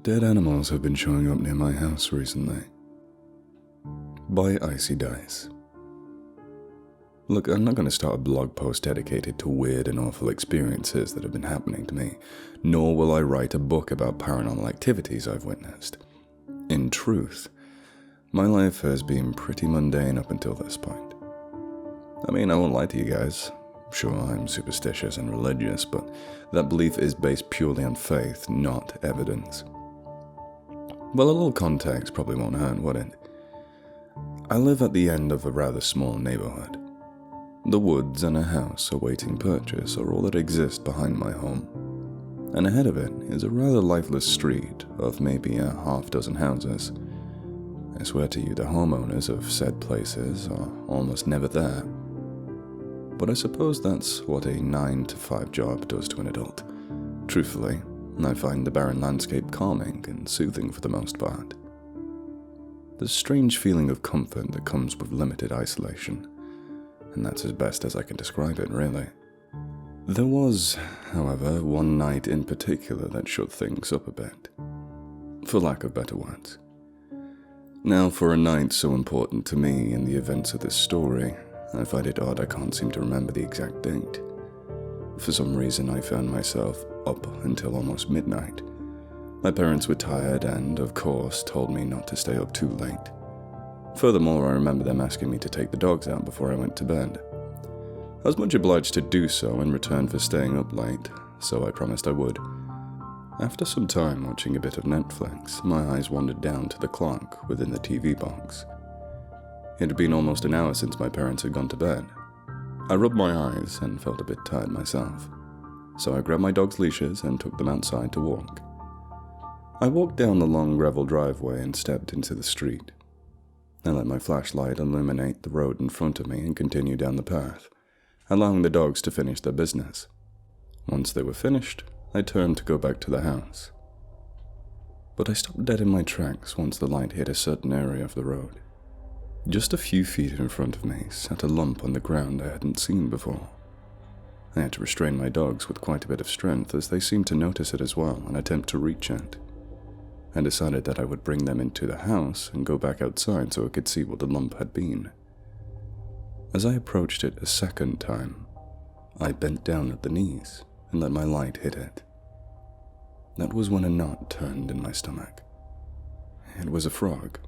Dead animals have been showing up near my house recently. By Icydice. Look, I'm not going to start a blog post dedicated to weird and awful experiences that have been happening to me, nor will I write a book about paranormal activities I've witnessed. In truth, my life has been pretty mundane up until this point. I mean, I won't lie to you guys. Sure, I'm superstitious and religious, but that belief is based purely on faith, not evidence. Well, a little context probably won't hurt, would it? I live at the end of a rather small neighborhood. The woods and a house awaiting purchase are all that exist behind my home, and ahead of it is a rather lifeless street of maybe a half-dozen houses. I swear to you, the homeowners of said places are almost never there. But I suppose that's what a 9-to-5 job does to an adult. Truthfully, I find the barren landscape calming and soothing for the most part. There's a strange feeling of comfort that comes with limited isolation, and that's as best as I can describe it, really. There was, however, one night in particular that shook things up a bit, for lack of better words. Now, for a night so important to me in the events of this story, I find it odd I can't seem to remember the exact date. For some reason, I found myself up until almost midnight. My parents were tired and, of course, told me not to stay up too late. Furthermore, I remember them asking me to take the dogs out before I went to bed. I was much obliged to do so in return for staying up late, so I promised I would. After some time watching a bit of Netflix, my eyes wandered down to the clock within the TV box. It had been almost an hour since my parents had gone to bed. I rubbed my eyes and felt a bit tired myself, so I grabbed my dog's leashes and took them outside to walk. I walked down the long gravel driveway and stepped into the street. I let my flashlight illuminate the road in front of me and continued down the path, allowing the dogs to finish their business. Once they were finished, I turned to go back to the house. But I stopped dead in my tracks once the light hit a certain area of the road. Just a few feet in front of me sat a lump on the ground I hadn't seen before. I had to restrain my dogs with quite a bit of strength as they seemed to notice it as well and attempt to reach it. I decided that I would bring them into the house and go back outside so I could see what the lump had been. As I approached it a second time, I bent down at the knees and let my light hit it. That was when a knot turned in my stomach. It was a frog.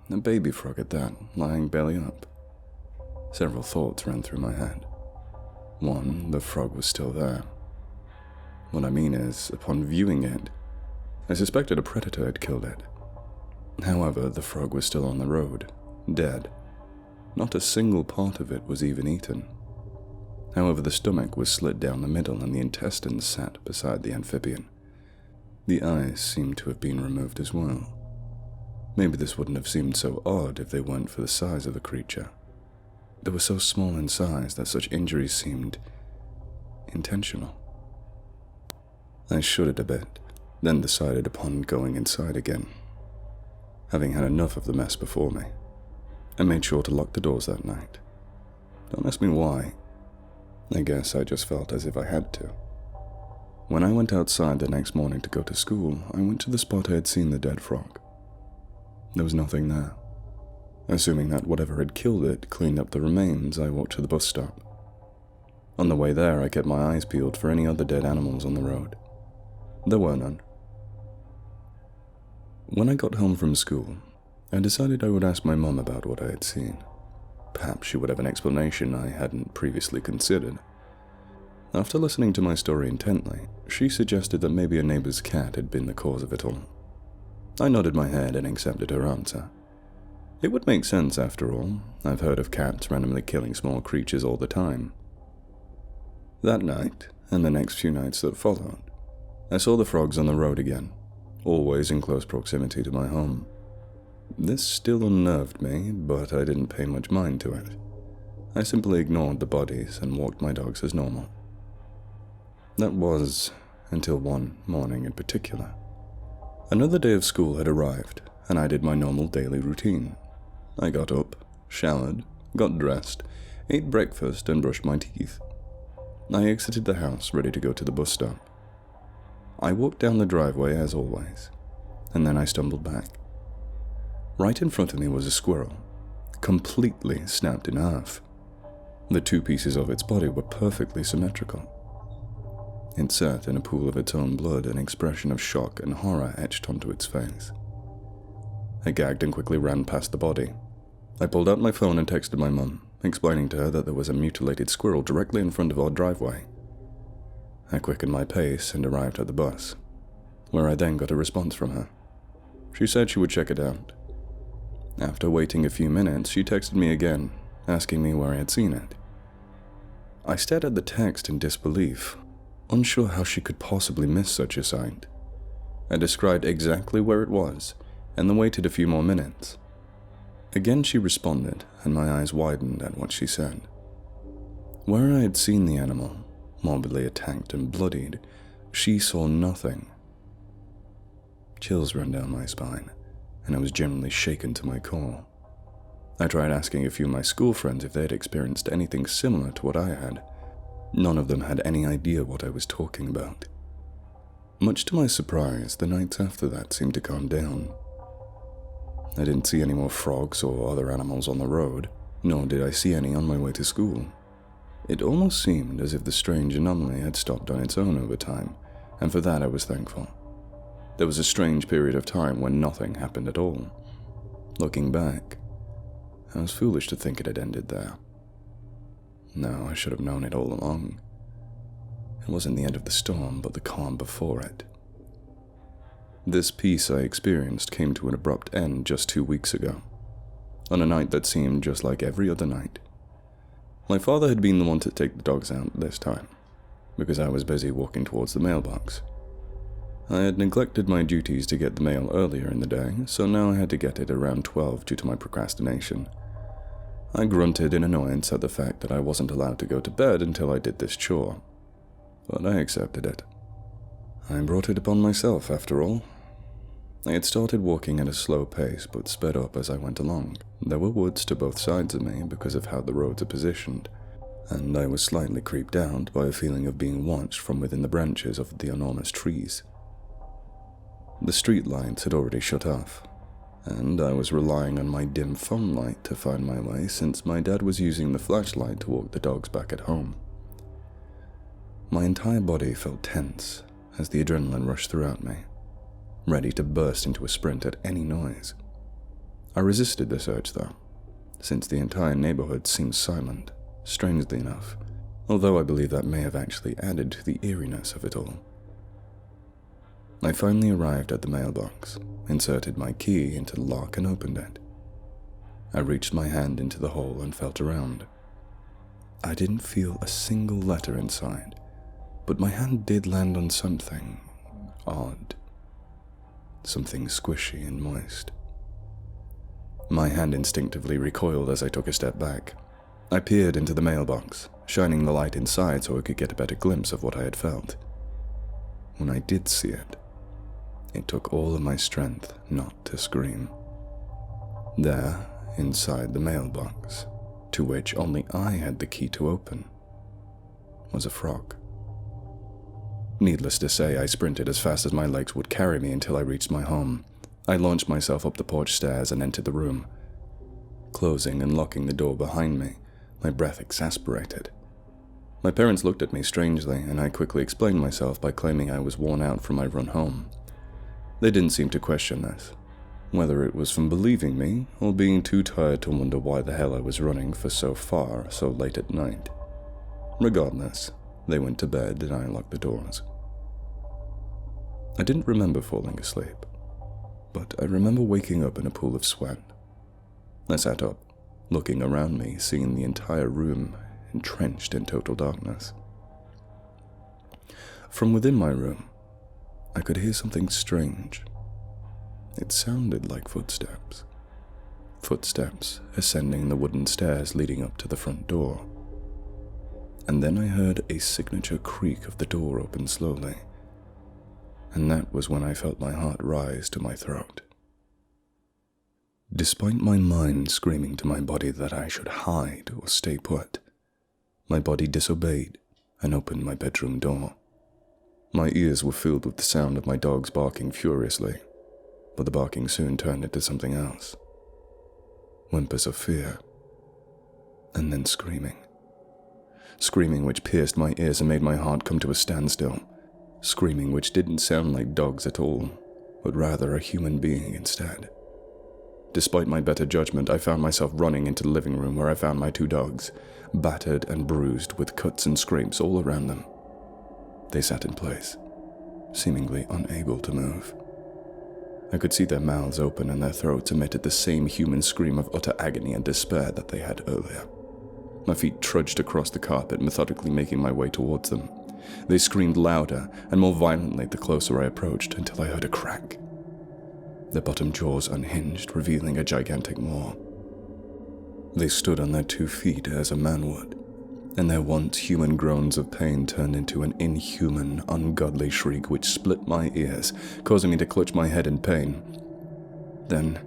A baby frog at that, lying belly up. Several thoughts ran through my head. One, the frog was still there. What I mean is, upon viewing it, I suspected a predator had killed it. However, the frog was still on the road, dead. Not a single part of it was even eaten. However, the stomach was slit down the middle and the intestines sat beside the amphibian. The eyes seemed to have been removed as well. Maybe this wouldn't have seemed so odd if they weren't for the size of the creature. They were so small in size that such injuries seemed intentional. I shuddered a bit, then decided upon going inside again. Having had enough of the mess before me, I made sure to lock the doors that night. Don't ask me why. I guess I just felt as if I had to. When I went outside the next morning to go to school, I went to the spot I had seen the dead frog. There was nothing there. Assuming that whatever had killed it cleaned up the remains, I walked to the bus stop. On the way there, I kept my eyes peeled for any other dead animals on the road. There were none. When I got home from school, I decided I would ask my mum about what I had seen. Perhaps she would have an explanation I hadn't previously considered. After listening to my story intently, she suggested that maybe a neighbor's cat had been the cause of it all. I nodded my head and accepted her answer. It would make sense after all. I've heard of cats randomly killing small creatures all the time. That night, and the next few nights that followed, I saw the frogs on the road again, always in close proximity to my home. This still unnerved me, but I didn't pay much mind to it. I simply ignored the bodies and walked my dogs as normal. That was until one morning in particular. Another day of school had arrived, and I did my normal daily routine. I got up, showered, got dressed, ate breakfast, and brushed my teeth. I exited the house, ready to go to the bus stop. I walked down the driveway as always, and then I stumbled back. Right in front of me was a squirrel, completely snapped in half. The two pieces of its body were perfectly symmetrical. It sat in a pool of its own blood, an expression of shock and horror etched onto its face. I gagged and quickly ran past the body. I pulled out my phone and texted my mum, explaining to her that there was a mutilated squirrel directly in front of our driveway. I quickened my pace and arrived at the bus, where I then got a response from her. She said she would check it out. After waiting a few minutes, she texted me again, asking me where I had seen it. I stared at the text in disbelief, unsure how she could possibly miss such a sight. I described exactly where it was, and then waited a few more minutes. Again she responded, and my eyes widened at what she said. Where I had seen the animal, morbidly attacked and bloodied, she saw nothing. Chills ran down my spine, and I was generally shaken to my core. I tried asking a few of my school friends if they had experienced anything similar to what I had. None of them had any idea what I was talking about. Much to my surprise, the nights after that seemed to calm down. I didn't see any more frogs or other animals on the road, nor did I see any on my way to school. It almost seemed as if the strange anomaly had stopped on its own over time, and for that I was thankful. There was a strange period of time when nothing happened at all. Looking back, I was foolish to think it had ended there. No, I should have known it all along. It wasn't the end of the storm, but the calm before it. This peace I experienced came to an abrupt end just 2 weeks ago, on a night that seemed just like every other night. My father had been the one to take the dogs out this time, because I was busy walking towards the mailbox. I had neglected my duties to get the mail earlier in the day, so now I had to get it around 12 due to my procrastination. I grunted in annoyance at the fact that I wasn't allowed to go to bed until I did this chore, but I accepted it. I brought it upon myself, after all. I had started walking at a slow pace, but sped up as I went along. There were woods to both sides of me because of how the roads are positioned, and I was slightly creeped out by a feeling of being watched from within the branches of the enormous trees. The street lights had already shut off, and I was relying on my dim phone light to find my way since my dad was using the flashlight to walk the dogs back at home. My entire body felt tense as the adrenaline rushed throughout me, ready to burst into a sprint at any noise. I resisted this urge though, since the entire neighborhood seemed silent, strangely enough, although I believe that may have actually added to the eeriness of it all. I finally arrived at the mailbox, inserted my key into the lock and opened it. I reached my hand into the hole and felt around. I didn't feel a single letter inside, but my hand did land on something odd. Something squishy and moist. My hand instinctively recoiled as I took a step back. I peered into the mailbox, shining the light inside so I could get a better glimpse of what I had felt. When I did see it, it took all of my strength not to scream. There, inside the mailbox, to which only I had the key to open, was a frog. Needless to say, I sprinted as fast as my legs would carry me until I reached my home. I launched myself up the porch stairs and entered the room. Closing and locking the door behind me, my breath exasperated. My parents looked at me strangely, and I quickly explained myself by claiming I was worn out from my run home. They didn't seem to question this, whether it was from believing me or being too tired to wonder why the hell I was running for so far so late at night. Regardless, they went to bed and I locked the doors. I didn't remember falling asleep, but I remember waking up in a pool of sweat. I sat up, looking around me, seeing the entire room entrenched in total darkness. From within my room, I could hear something strange. It sounded like footsteps. Footsteps ascending the wooden stairs leading up to the front door. And then I heard a signature creak of the door open slowly. And that was when I felt my heart rise to my throat. Despite my mind screaming to my body that I should hide or stay put, my body disobeyed and opened my bedroom door. My ears were filled with the sound of my dogs barking furiously. but the barking soon turned into something else. Whimpers of fear, and then screaming. Screaming which pierced my ears and made my heart come to a standstill. Screaming which didn't sound like dogs at all, but rather a human being instead. Despite my better judgment, I found myself running into the living room where I found my 2 dogs, battered and bruised with cuts and scrapes all around them. They sat in place, seemingly unable to move. I could see their mouths open and their throats emitted the same human scream of utter agony and despair that they had earlier. My feet trudged across the carpet, methodically making my way towards them. They screamed louder and more violently the closer I approached, until I heard a crack. Their bottom jaws unhinged, revealing a gigantic maw. They stood on their 2 feet as a man would, and their once human groans of pain turned into an inhuman, ungodly shriek which split my ears, causing me to clutch my head in pain. Then,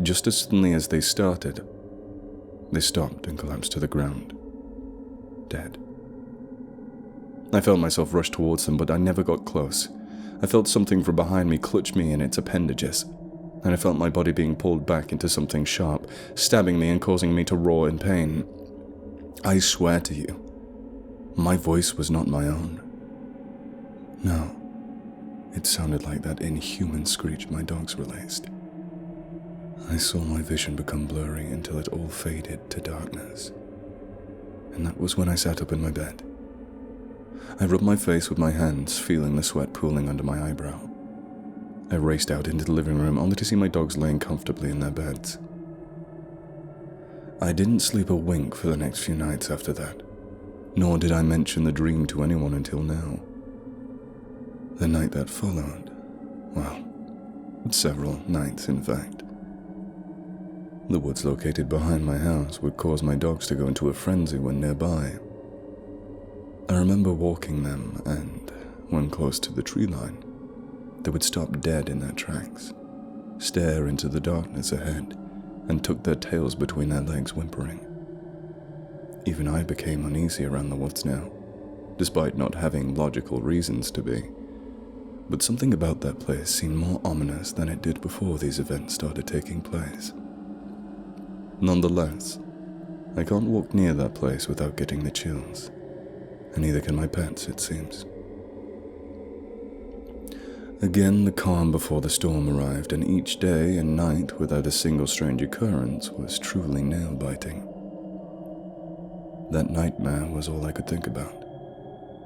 just as suddenly as they started, they stopped and collapsed to the ground, dead. I felt myself rush towards them, but I never got close. I felt something from behind me clutch me in its appendages, and I felt my body being pulled back into something sharp, stabbing me and causing me to roar in pain. I swear to you, my voice was not my own. No, it sounded like that inhuman screech my dogs released. I saw my vision become blurry until it all faded to darkness, and that was when I sat up in my bed. I rubbed my face with my hands, feeling the sweat pooling under my eyebrow. I raced out into the living room only to see my dogs laying comfortably in their beds. I didn't sleep a wink for the next few nights after that, nor did I mention the dream to anyone until now. The night that followed, well, several nights in fact. The woods located behind my house would cause my dogs to go into a frenzy when nearby. I remember walking them, and when close to the tree line, they would stop dead in their tracks, stare into the darkness ahead, and tuck their tails between their legs, whimpering. Even I became uneasy around the woods now, despite not having logical reasons to be. But something about that place seemed more ominous than it did before these events started taking place. Nonetheless, I can't walk near that place without getting the chills, and neither can my pets, it seems. Again, the calm before the storm arrived, and each day and night without a single strange occurrence was truly nail-biting. That nightmare was all I could think about,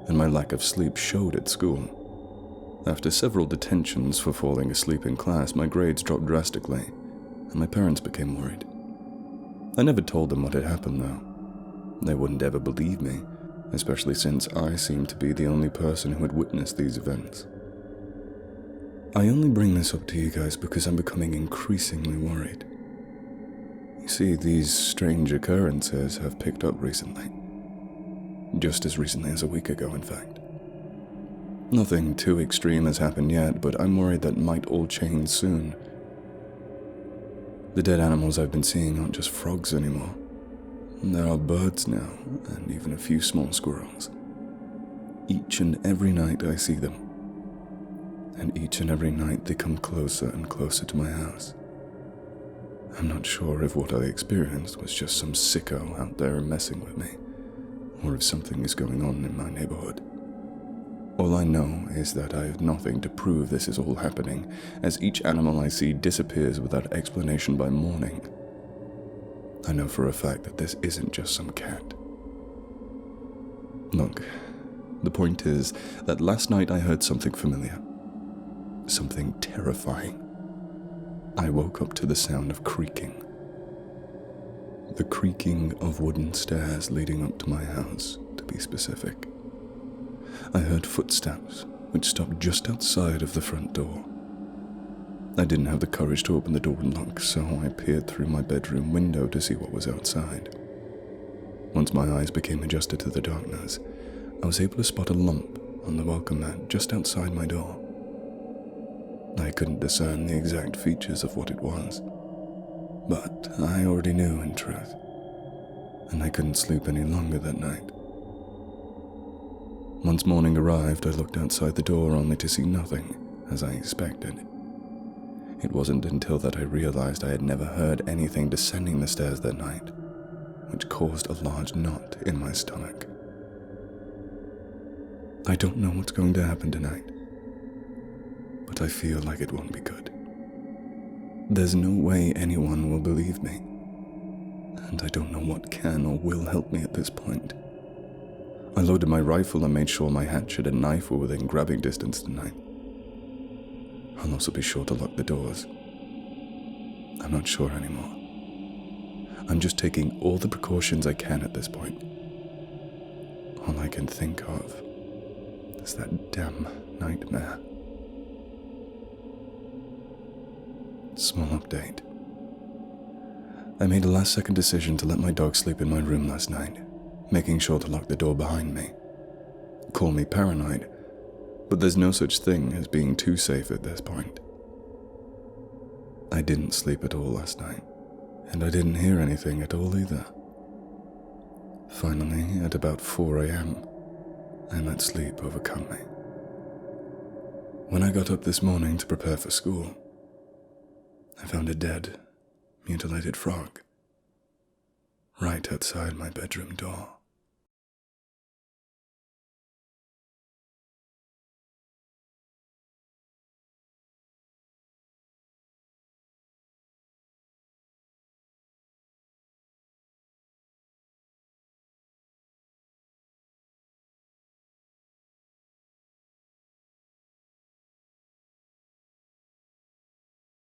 and my lack of sleep showed at school. After several detentions for falling asleep in class, my grades dropped drastically, and my parents became worried. I never told them what had happened, though. They wouldn't ever believe me, especially since I seemed to be the only person who had witnessed these events. I only bring this up to you guys because I'm becoming increasingly worried. You see, these strange occurrences have picked up recently. Just as recently as a week ago, in fact. Nothing too extreme has happened yet, but I'm worried that might all change soon. The dead animals I've been seeing aren't just frogs anymore. There are birds now, and even a few small squirrels. Each and every night I see them. And each and every night they come closer and closer to my house. I'm not sure if what I experienced was just some sicko out there messing with me, or if something is going on in my neighborhood. All I know is that I have nothing to prove this is all happening, as each animal I see disappears without explanation by morning. I know for a fact that this isn't just some cat. Look, the point is that last night I heard something familiar. Something terrifying. I woke up to the sound of creaking. The creaking of wooden stairs leading up to my house, to be specific. I heard footsteps, which stopped just outside of the front door. I didn't have the courage to open the door and look, so I peered through my bedroom window to see what was outside. Once my eyes became adjusted to the darkness, I was able to spot a lump on the welcome mat just outside my door. I couldn't discern the exact features of what it was, but I already knew in truth, and I couldn't sleep any longer that night. Once morning arrived, I looked outside the door only to see nothing, as I expected. It wasn't until that I realized I had never heard anything descending the stairs that night, which caused a large knot in my stomach. I don't know what's going to happen tonight, but I feel like it won't be good. There's no way anyone will believe me, and I don't know what can or will help me at this point. I loaded my rifle and made sure my hatchet and knife were within grabbing distance tonight. I'll also be sure to lock the doors. I'm not sure anymore. I'm just taking all the precautions I can at this point. All I can think of is that damn nightmare. Small update. I made a last-second decision to let my dog sleep in my room last night, making sure to lock the door behind me. Call me paranoid, but there's no such thing as being too safe at this point. I didn't sleep at all last night, and I didn't hear anything at all either. Finally, at about 4 a.m., I let sleep overcome me. When I got up this morning to prepare for school, I found a dead, mutilated frog right outside my bedroom door.